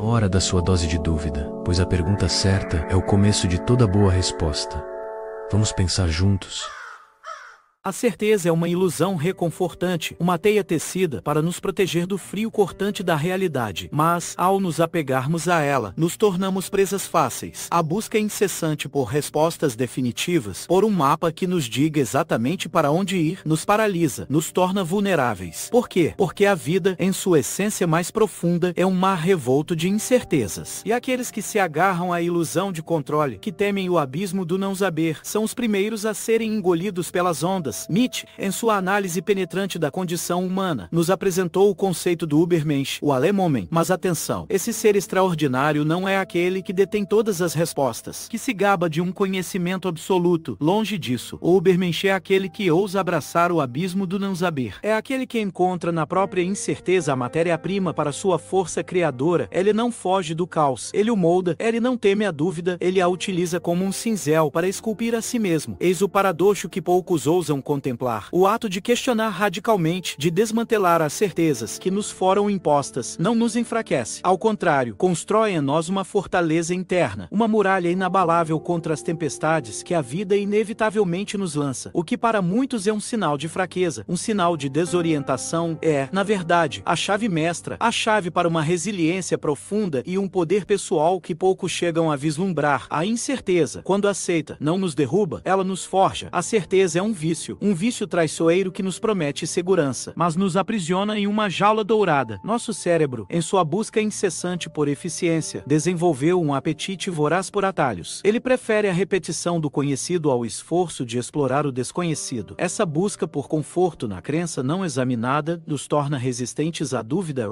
Hora da sua dose de dúvida, pois a pergunta certa é o começo de toda boa resposta. Vamos pensar juntos? A certeza é uma ilusão reconfortante, uma teia tecida para nos proteger do frio cortante da realidade. Mas, ao nos apegarmos a ela, nos tornamos presas fáceis. A busca incessante por respostas definitivas, por um mapa que nos diga exatamente para onde ir, nos paralisa, nos torna vulneráveis. Por quê? Porque a vida, em sua essência mais profunda, é um mar revolto de incertezas. E aqueles que se agarram à ilusão de controle, que temem o abismo do não saber, são os primeiros a serem engolidos pelas ondas. Nietzsche, em sua análise penetrante da condição humana, nos apresentou o conceito do Übermensch, o Alemhomem. Mas atenção, esse ser extraordinário não é aquele que detém todas as respostas, que se gaba de um conhecimento absoluto. Longe disso, o Übermensch é aquele que ousa abraçar o abismo do não saber. É aquele que encontra na própria incerteza a matéria-prima para sua força criadora. Ele não foge do caos, ele o molda, ele não teme a dúvida, ele a utiliza como um cinzel para esculpir a si mesmo. Eis o paradoxo que poucos ousam contemplar. O ato de questionar radicalmente, de desmantelar as certezas que nos foram impostas, não nos enfraquece. Ao contrário, constrói em nós uma fortaleza interna, uma muralha inabalável contra as tempestades que a vida inevitavelmente nos lança. O que para muitos é um sinal de fraqueza, um sinal de desorientação, é, na verdade, a chave mestra, a chave para uma resiliência profunda e um poder pessoal que poucos chegam a vislumbrar. A incerteza, quando aceita, não nos derruba, ela nos forja. A certeza é um vício traiçoeiro que nos promete segurança, mas nos aprisiona em uma jaula dourada. Nosso cérebro, em sua busca incessante por eficiência, desenvolveu um apetite voraz por atalhos. Ele prefere a repetição do conhecido ao esforço de explorar o desconhecido. Essa busca por conforto na crença não examinada nos torna resistentes à dúvida,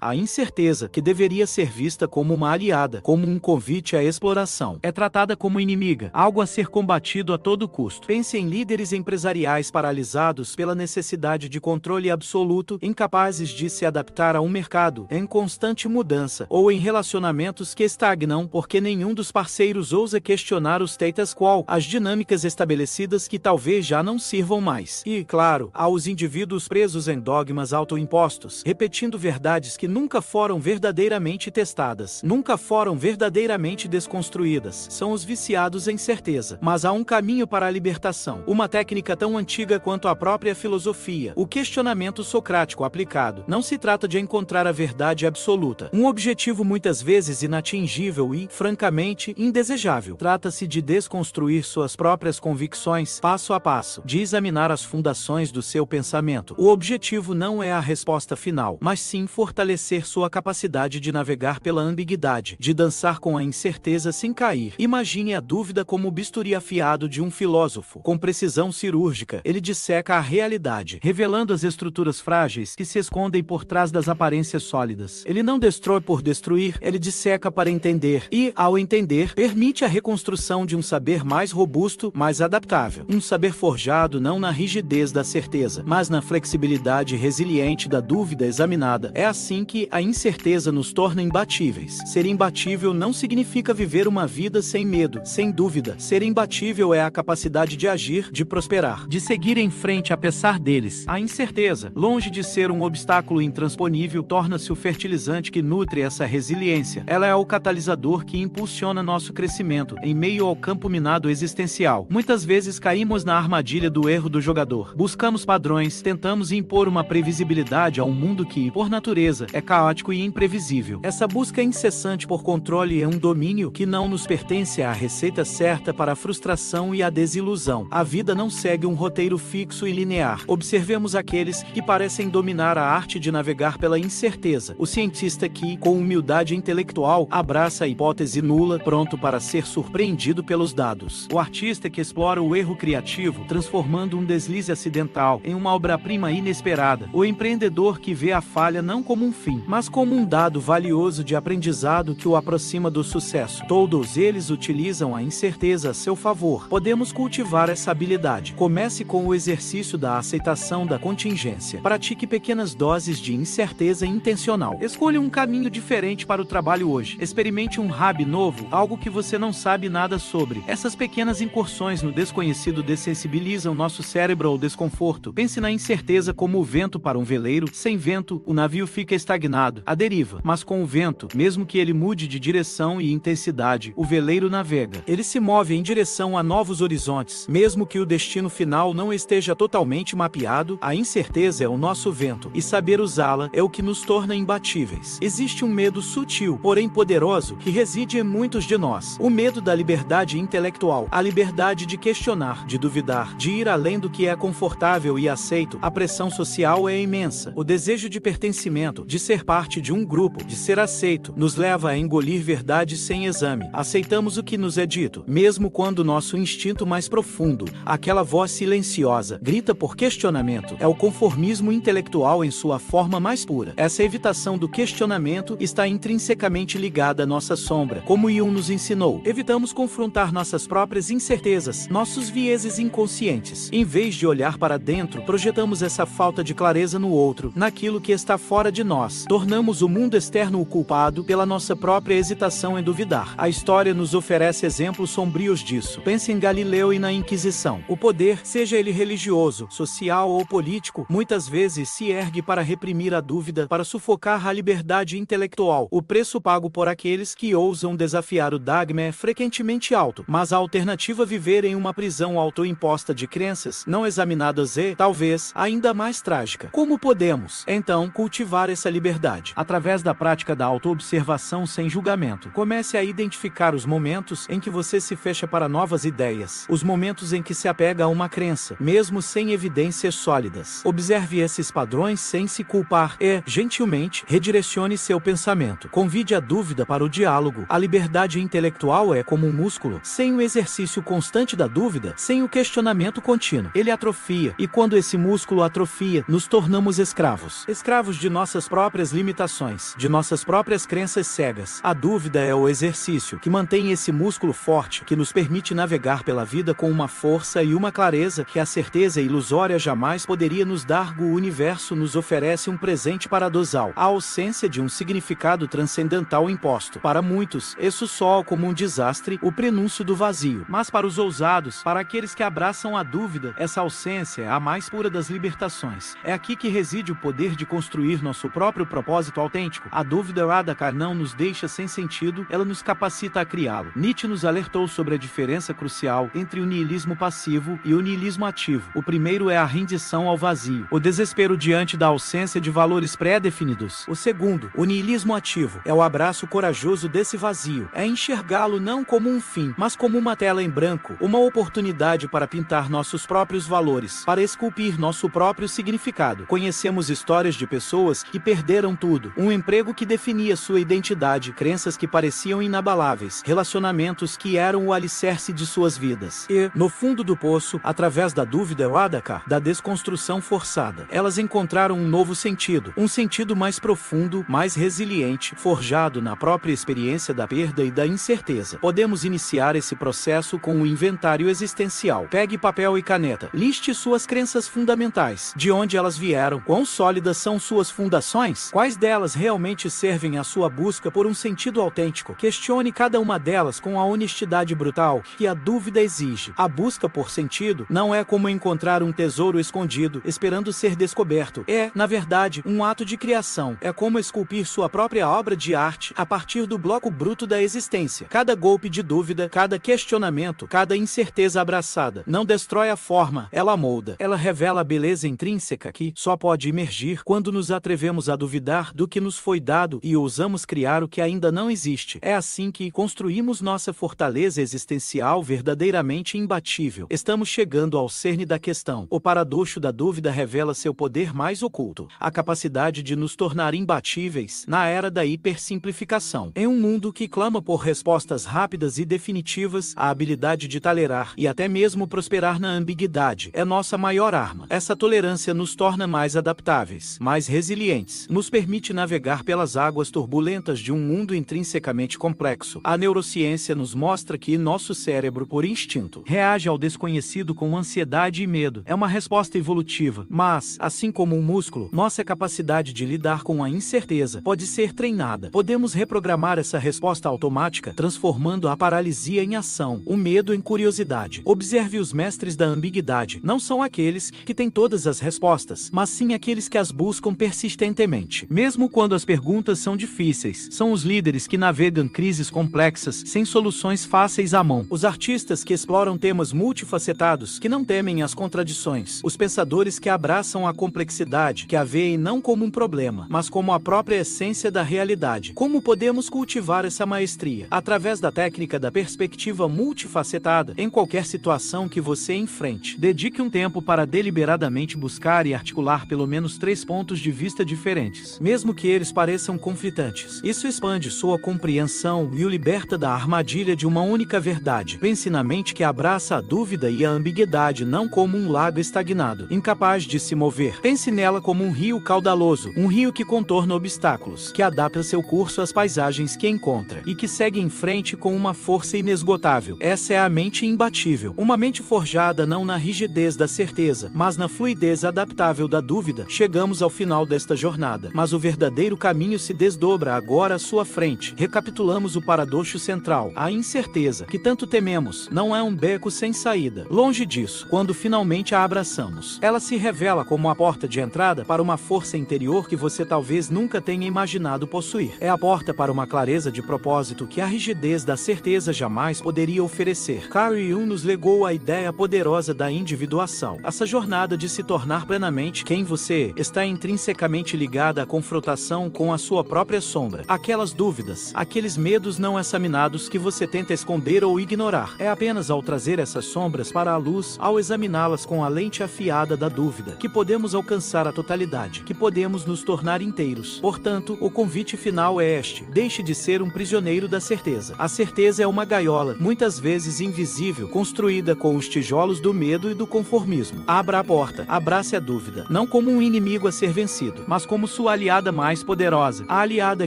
à incerteza, que deveria ser vista como uma aliada, como um convite à exploração. É tratada como inimiga, algo a ser combatido a todo custo. Pense em líderes empresariais paralisados pela necessidade de controle absoluto, incapazes de se adaptar a um mercado em constante mudança, ou em relacionamentos que estagnam porque nenhum dos parceiros ousa questionar os status quo, as dinâmicas estabelecidas que talvez já não sirvam mais. E, claro, aos indivíduos presos em dogmas autoimpostos, repetindo verdades que nunca foram verdadeiramente testadas, nunca foram verdadeiramente desconstruídas. São os viciados em certeza. Mas há um caminho para a libertação, uma técnica tão antiga quanto a própria filosofia, o questionamento socrático aplicado. Não se trata de encontrar a verdade absoluta, um objetivo muitas vezes inatingível e, francamente, indesejável. Trata-se de desconstruir suas próprias convicções, passo a passo, de examinar as fundações do seu pensamento. O objetivo não é a resposta final, mas sim fortalecer sua capacidade de navegar pela ambiguidade, de dançar com a incerteza sem cair. Imagine a dúvida como o bisturi afiado de um filósofo. Com precisão cirúrgica, ele disseca a realidade, revelando as estruturas frágeis que se escondem por trás das aparências sólidas. Ele não destrói por destruir, ele disseca para entender e, ao entender, permite a reconstrução de um saber mais robusto, mais adaptável. Um saber forjado não na rigidez da certeza, mas na flexibilidade resiliente da dúvida examinada. É assim que a incerteza nos torna imbatíveis. Ser imbatível não significa viver uma vida sem medo, sem dúvida. Ser imbatível é a capacidade de agir, de prosperar, de seguir em frente apesar deles. A incerteza, longe de ser um obstáculo intransponível, torna-se o fertilizante que nutre essa resiliência. Ela é o catalisador que impulsiona nosso crescimento em meio ao campo minado existencial. Muitas vezes caímos na armadilha do erro do jogador. Buscamos padrões, tentamos impor uma previsibilidade a um mundo que, por natureza, é caótico e imprevisível. Essa busca incessante por controle é um domínio que não nos pertence à receita certa para a frustração e a desilusão. A vida não segue um roteiro fixo e linear. Observemos aqueles que parecem dominar a arte de navegar pela incerteza. O cientista que, com humildade intelectual, abraça a hipótese nula, pronto para ser surpreendido pelos dados. O artista que explora o erro criativo, transformando um deslize acidental em uma obra-prima inesperada. O empreendedor que vê a falha não como um fim, mas como um dado valioso de aprendizado que o aproxima do sucesso. Todos eles utilizam a incerteza a seu favor. Podemos cultivar essa habilidade. Comece Comece com o exercício da aceitação da contingência. Pratique pequenas doses de incerteza intencional. Escolha um caminho diferente para o trabalho hoje. Experimente um hobby novo, algo que você não sabe nada sobre. Essas pequenas incursões no desconhecido dessensibilizam nosso cérebro ao desconforto. Pense na incerteza como o vento para um veleiro. Sem vento, o navio fica estagnado, à deriva. Mas com o vento, mesmo que ele mude de direção e intensidade, o veleiro navega. Ele se move em direção a novos horizontes. Mesmo que o destino final não esteja totalmente mapeado, a incerteza é o nosso vento, e saber usá-la é o que nos torna imbatíveis. Existe um medo sutil, porém poderoso, que reside em muitos de nós. O medo da liberdade intelectual, a liberdade de questionar, de duvidar, de ir além do que é confortável e aceito. A pressão social é imensa. O desejo de pertencimento, de ser parte de um grupo, de ser aceito, nos leva a engolir verdades sem exame. Aceitamos o que nos é dito, mesmo quando nosso instinto mais profundo, aquela voz silenciosa, grita por questionamento. É o conformismo intelectual em sua forma mais pura. Essa evitação do questionamento está intrinsecamente ligada à nossa sombra. Como Jung nos ensinou, evitamos confrontar nossas próprias incertezas, nossos vieses inconscientes. Em vez de olhar para dentro, projetamos essa falta de clareza no outro, naquilo que está fora de nós. Tornamos o mundo externo o culpado pela nossa própria hesitação em duvidar. A história nos oferece exemplos sombrios disso. Pense em Galileu e na Inquisição. O poder, seja ele religioso, social ou político, muitas vezes se ergue para reprimir a dúvida, para sufocar a liberdade intelectual. O preço pago por aqueles que ousam desafiar o dogma é frequentemente alto, mas a alternativa viver em uma prisão autoimposta de crenças não examinadas é, talvez, ainda mais trágica. Como podemos, então, cultivar essa liberdade? Através da prática da autoobservação sem julgamento. Comece a identificar os momentos em que você se fecha para novas ideias, os momentos em que se apega a uma crença, mesmo sem evidências sólidas. Observe esses padrões sem se culpar e, gentilmente, redirecione seu pensamento. Convide a dúvida para o diálogo. A liberdade intelectual é como um músculo. Sem o exercício constante da dúvida, sem o questionamento contínuo, ele atrofia, e quando esse músculo atrofia, nos tornamos escravos. Escravos de nossas próprias limitações, de nossas próprias crenças cegas. A dúvida é o exercício que mantém esse músculo forte, que nos permite navegar pela vida com uma força e uma clareza que a certeza ilusória jamais poderia nos dar. O universo nos oferece um presente paradoxal, a ausência de um significado transcendental imposto. Para muitos, isso soa como um desastre, o prenúncio do vazio. Mas para os ousados, para aqueles que abraçam a dúvida, essa ausência é a mais pura das libertações. É aqui que reside o poder de construir nosso próprio propósito autêntico. A dúvida Radhakar não nos deixa sem sentido, ela nos capacita a criá-lo. Nietzsche nos alertou sobre a diferença crucial entre o niilismo passivo e o niilismo ativo. O primeiro é a rendição ao vazio, o desespero diante da ausência de valores pré-definidos. O segundo, o niilismo ativo, é o abraço corajoso desse vazio. É enxergá-lo não como um fim, mas como uma tela em branco, uma oportunidade para pintar nossos próprios valores, para esculpir nosso próprio significado. Conhecemos histórias de pessoas que perderam tudo, um emprego que definia sua identidade, crenças que pareciam inabaláveis, relacionamentos que eram o alicerce de suas vidas. E, no fundo do poço, através da dúvida Radhakar, da desconstrução forçada, elas encontraram um novo sentido, um sentido mais profundo, mais resiliente, forjado na própria experiência da perda e da incerteza. Podemos iniciar esse processo com um inventário existencial. Pegue papel e caneta. Liste suas crenças fundamentais. De onde elas vieram? Quão sólidas são suas fundações? Quais delas realmente servem à sua busca por um sentido autêntico? Questione cada uma delas com a honestidade brutal que a dúvida exige. A busca por sentido não é como encontrar um tesouro escondido, esperando ser descoberto. É, na verdade, um ato de criação. É como esculpir sua própria obra de arte a partir do bloco bruto da existência. Cada golpe de dúvida, cada questionamento, cada incerteza abraçada não destrói a forma, ela molda. Ela revela a beleza intrínseca que só pode emergir quando nos atrevemos a duvidar do que nos foi dado e ousamos criar o que ainda não existe. É assim que construímos nossa fortaleza existencial verdadeiramente imbatível. Estamos chegando ao cerne da questão. O paradoxo da dúvida revela seu poder mais oculto, a capacidade de nos tornar imbatíveis na era da hipersimplificação. Em um mundo que clama por respostas rápidas e definitivas, a habilidade de tolerar e até mesmo prosperar na ambiguidade é nossa maior arma. Essa tolerância nos torna mais adaptáveis, mais resilientes, nos permite navegar pelas águas turbulentas de um mundo intrinsecamente complexo. A neurociência nos mostra que nosso cérebro, por instinto, reage ao desconhecido com com ansiedade e medo. É uma resposta evolutiva, mas, assim como um músculo, nossa capacidade de lidar com a incerteza pode ser treinada. Podemos reprogramar essa resposta automática, transformando a paralisia em ação, o medo em curiosidade. Observe os mestres da ambiguidade. Não são aqueles que têm todas as respostas, mas sim aqueles que as buscam persistentemente. Mesmo quando as perguntas são difíceis, são os líderes que navegam crises complexas sem soluções fáceis à mão. Os artistas que exploram temas multifacetados, que não temem as contradições. Os pensadores que abraçam a complexidade, que a veem não como um problema, mas como a própria essência da realidade. Como podemos cultivar essa maestria? Através da técnica da perspectiva multifacetada, em qualquer situação que você enfrente. Dedique um tempo para deliberadamente buscar e articular pelo menos 3 pontos de vista diferentes, mesmo que eles pareçam conflitantes. Isso expande sua compreensão e o liberta da armadilha de uma única verdade. Pense na mente que abraça a dúvida e a ambiguidade não como um lago estagnado, incapaz de se mover. Pense nela como um rio caudaloso, um rio que contorna obstáculos, que adapta seu curso às paisagens que encontra e que segue em frente com uma força inesgotável. Essa é a mente imbatível, uma mente forjada não na rigidez da certeza, mas na fluidez adaptável da dúvida. Chegamos ao final desta jornada, mas o verdadeiro caminho se desdobra agora à sua frente. Recapitulamos o paradoxo central, a incerteza, que tanto tememos, não é um beco sem saída. Longe disso, quando finalmente a abraçamos, ela se revela como a porta de entrada para uma força interior que você talvez nunca tenha imaginado possuir. É a porta para uma clareza de propósito que a rigidez da certeza jamais poderia oferecer. Carl Jung nos legou a ideia poderosa da individuação. Essa jornada de se tornar plenamente quem você está intrinsecamente ligada à confrontação com a sua própria sombra. Aquelas dúvidas, aqueles medos não examinados que você tenta esconder ou ignorar. É apenas ao trazer essas sombras para a luz, ao examiná-las com a lente afiada da dúvida, que podemos alcançar a totalidade, que podemos nos tornar inteiros. Portanto, o convite final é este: deixe de ser um prisioneiro da certeza. A certeza é uma gaiola, muitas vezes invisível, construída com os tijolos do medo e do conformismo. Abra a porta, abrace a dúvida, não como um inimigo a ser vencido, mas como sua aliada mais poderosa, a aliada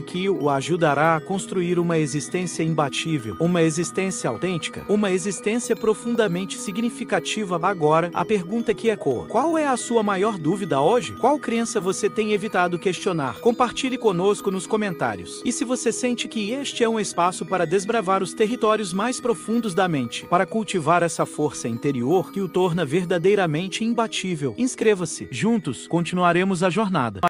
que o ajudará a construir uma existência imbatível, uma existência autêntica, uma existência profundamente significativa. Agora, a pergunta que ecoa: qual é a sua maior dúvida hoje? Qual crença você tem evitado questionar? Compartilhe conosco nos comentários. E se você sente que este é um espaço para desbravar os territórios mais profundos da mente, para cultivar essa força interior que o torna verdadeiramente imbatível, inscreva-se. Juntos, continuaremos a jornada.